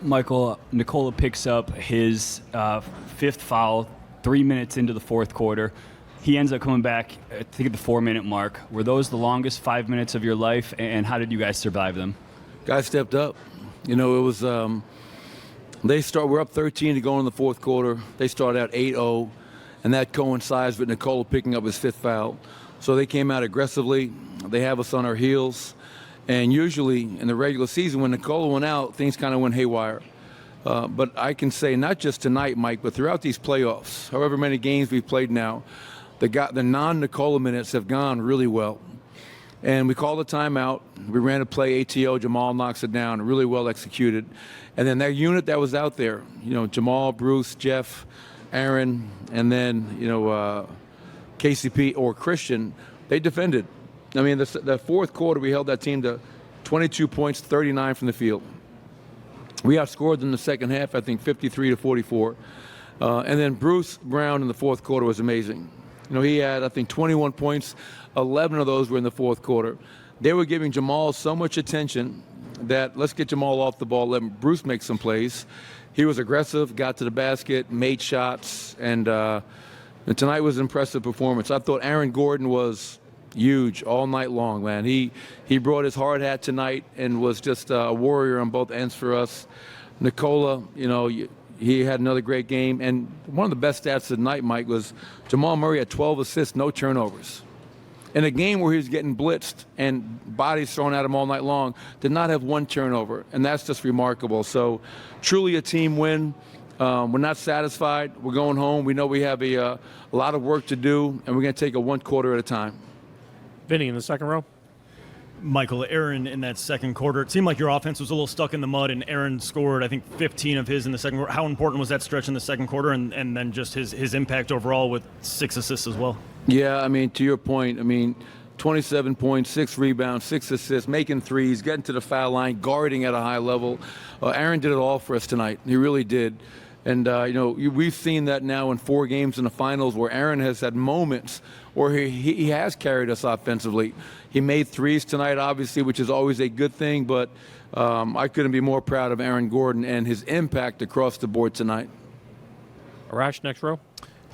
Michael, Nikola picks up his fifth foul 3 minutes into the fourth quarter. He ends up coming back, I think, at the 4-minute mark. Were those the longest 5 minutes of your life, and how did you guys survive them? Guys stepped up. You know, it was we're up 13 to go in the fourth quarter. They started out 8-0, and that coincides with Nikola picking up his fifth foul. So they came out aggressively. They have us on our heels. And usually in the regular season, when Nikola went out, things kind of went haywire. But I can say not just tonight, Mike, but throughout these playoffs, however many games we've played now, the non-Nikola minutes have gone really well. And we called a timeout. We ran a play, ATO. Jamal knocks it down, really well executed. And then that unit that was out there, you know, Jamal, Bruce, Jeff, Aaron, and then, you know, KCP or Christian, they defended. I mean, the fourth quarter, we held that team to 22 points, 39 from the field. We outscored them in the second half, I think, 53-44. And then Bruce Brown in the fourth quarter was amazing. You know, he had, I think, 21 points. 11 of those were in the fourth quarter. They were giving Jamal so much attention that let's get Jamal off the ball, let Bruce make some plays. He was aggressive, got to the basket, made shots, and tonight was an impressive performance. I thought Aaron Gordon was huge all night long, man. He brought his hard hat tonight and was just a warrior on both ends for us. Nikola, you know, he had another great game. And one of the best stats tonight, Mike, was Jamal Murray had 12 assists, no turnovers. In a game where he was getting blitzed and bodies thrown at him all night long, did not have one turnover. And that's just remarkable. So truly a team win. We're not satisfied. We're going home. We know we have a lot of work to do, and we're going to take it one quarter at a time. Vinny in the second row. Michael, Aaron, in that second quarter, it seemed like your offense was a little stuck in the mud, and Aaron scored, I think, 15 of his in the second quarter. How important was that stretch in the second quarter, and then just his impact overall with 6 assists as well? Yeah, I mean, to your point, I mean, 27 points, 6 rebounds, 6 assists, making threes, getting to the foul line, guarding at a high level. Aaron did it all for us tonight. He really did. And, you know, we've seen that now in 4 games in the finals where Aaron has had moments where he has carried us offensively. He made threes tonight, obviously, which is always a good thing, but I couldn't be more proud of Aaron Gordon and his impact across the board tonight. Arash, next row.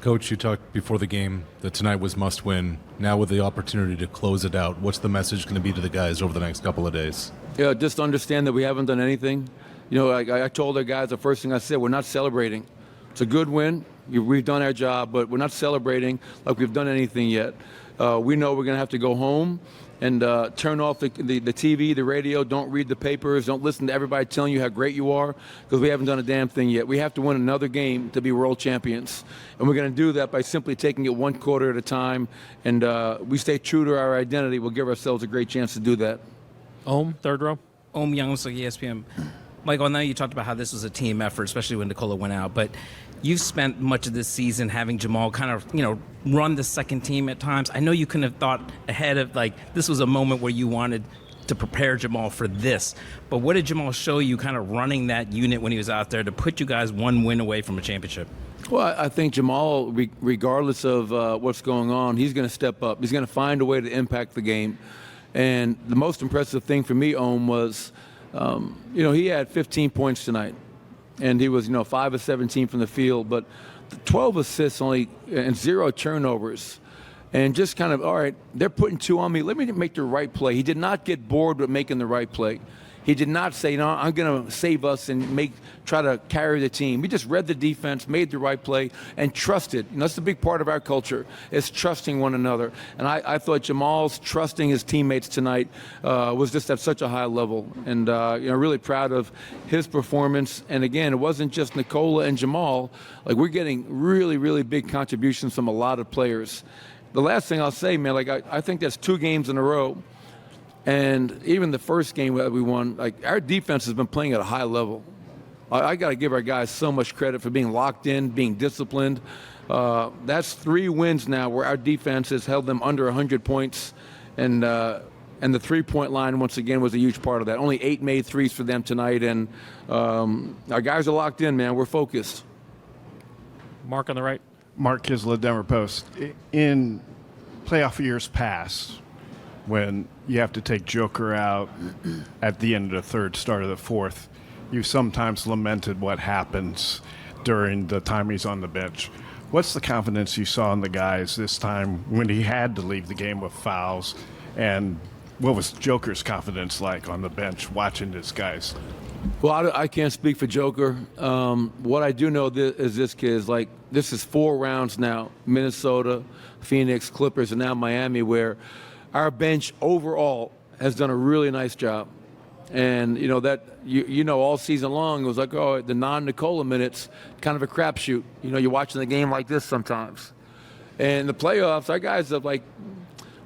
Coach, you talked before the game that tonight was must win. Now with the opportunity to close it out, what's the message going to be to the guys over the next couple of days? Yeah, just understand that we haven't done anything. You know, I told our guys, the first thing I said, we're not celebrating. It's a good win. We've done our job, but we're not celebrating like we've done anything yet. We know we're going to have to go home and turn off the TV, the radio. Don't read the papers. Don't listen to everybody telling you how great you are, because we haven't done a damn thing yet. We have to win another game to be world champions. And we're going to do that by simply taking it one quarter at a time. And we stay true to our identity. We'll give ourselves a great chance to do that. Third row. Young, so ESPN. Michael, I know you talked about how this was a team effort, especially when Nikola went out, but you've spent much of this season having Jamal kind of, you know, run the second team at times. I know you couldn't have thought ahead of, like, this was a moment where you wanted to prepare Jamal for this. But what did Jamal show you kind of running that unit when he was out there to put you guys one win away from a championship? Well, I think Jamal, regardless of what's going on, he's going to step up. He's going to find a way to impact the game. And the most impressive thing for me, was, you know, he had 15 points tonight. And he was, you know, 5 of 17 from the field, but 12 assists only and 0 turnovers. And just kind of, all right, they're putting 2 on me. Let me make the right play. He did not get bored with making the right play. He did not say, no, I'm going to save us and try to carry the team. He just read the defense, made the right play, and trusted. And that's the big part of our culture, is trusting one another. And I thought Jamal's trusting his teammates tonight was just at such a high level. And, you know, really proud of his performance. And, again, it wasn't just Nikola and Jamal. Like, we're getting really, really big contributions from a lot of players. The last thing I'll say, man, like, I think that's 2 games in a row. And even the first game that we won, like, our defense has been playing at a high level. I got to give our guys so much credit for being locked in, being disciplined. That's 3 wins now where our defense has held them under 100 points. And the 3-point line, once again, was a huge part of that. Only 8 made threes for them tonight. And our guys are locked in, man. We're focused. Mark on the right. Mark Kisla, Denver Post. In playoff years past, when you have to take Joker out at the end of the third, start of the fourth, you've sometimes lamented what happens during the time he's on the bench. What's the confidence you saw in the guys this time when he had to leave the game with fouls? And what was Joker's confidence like on the bench watching these guys? Well, I can't speak for Joker. What I do know is this kid is like, this is 4 rounds now, Minnesota, Phoenix, Clippers, and now Miami, where our bench overall has done a really nice job. And, you know, that, you know, all season long, it was like, oh, the non-Nikola minutes, kind of a crapshoot. You know, you're watching the game like this sometimes. And the playoffs, our guys have, like,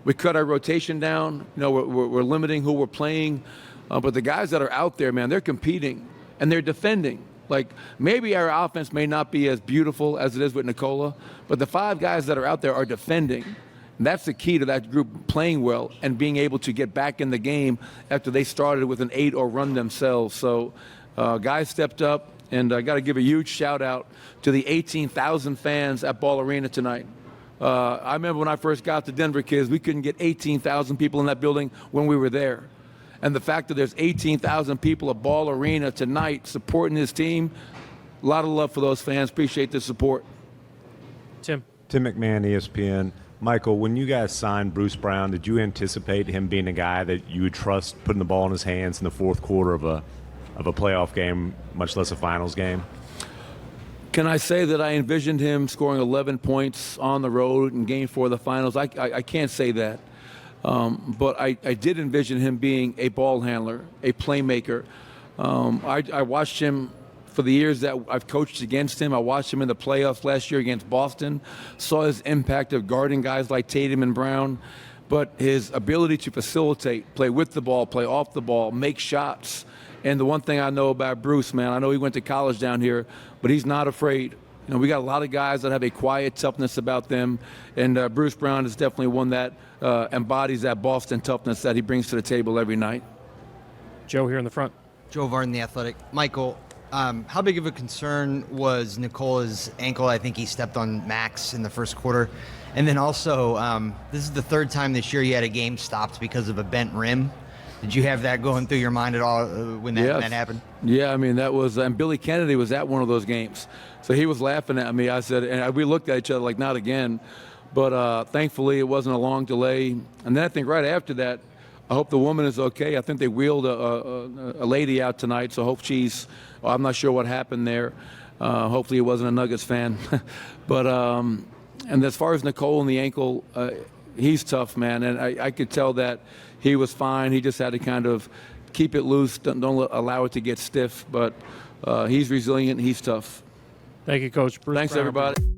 we cut our rotation down. You know, we're limiting who we're playing. But the guys that are out there, man, they're competing and they're defending. Like, maybe our offense may not be as beautiful as it is with Nikola, but the 5 guys that are out there are defending. And that's the key to that group playing well and being able to get back in the game after they started with an 8-0 run themselves. So guys stepped up, and I got to give a huge shout out to the 18,000 fans at Ball Arena tonight. I remember when I first got to Denver, kids, we couldn't get 18,000 people in that building when we were there. And the fact that there's 18,000 people at Ball Arena tonight supporting this team, a lot of love for those fans. Appreciate the support. Tim. Tim McMahon, ESPN. Michael, when you guys signed Bruce Brown, did you anticipate him being a guy that you would trust putting the ball in his hands in the fourth quarter of a playoff game, much less a finals game? Can I say that I envisioned him scoring 11 points on the road in Game 4 of the finals? I can't say that. But I did envision him being a ball handler, a playmaker. I watched him for the years that I've coached against him. I watched him in the playoffs last year against Boston, saw his impact of guarding guys like Tatum and Brown, but his ability to facilitate, play with the ball, play off the ball, make shots. And the one thing I know about Bruce, man, I know he went to college down here, but he's not afraid. You know, we got a lot of guys that have a quiet toughness about them, and Bruce Brown is definitely one that embodies that Boston toughness that he brings to the table every night. Joe here in the front. Joe Varden, The Athletic. Michael, how big of a concern was Nikola's ankle? I think he stepped on Max in the first quarter. And then also, this is the 3rd time this year you had a game stopped because of a bent rim. Did you have that going through your mind at all when that happened? Yeah, I mean, that was, and Billy Kennedy was at one of those games. So he was laughing at me. I said, and we looked at each other like, not again. But thankfully, it wasn't a long delay. And then I think right after that, I hope the woman is okay. I think they wheeled a lady out tonight, so I hope I'm not sure what happened there. Hopefully it wasn't a Nuggets fan. But, and as far as Nicole and the ankle, he's tough, man. And I could tell that he was fine. He just had to kind of keep it loose, don't allow it to get stiff. But he's resilient, he's tough. Thank you, Coach. Bruce Thanks, Brown. everybody.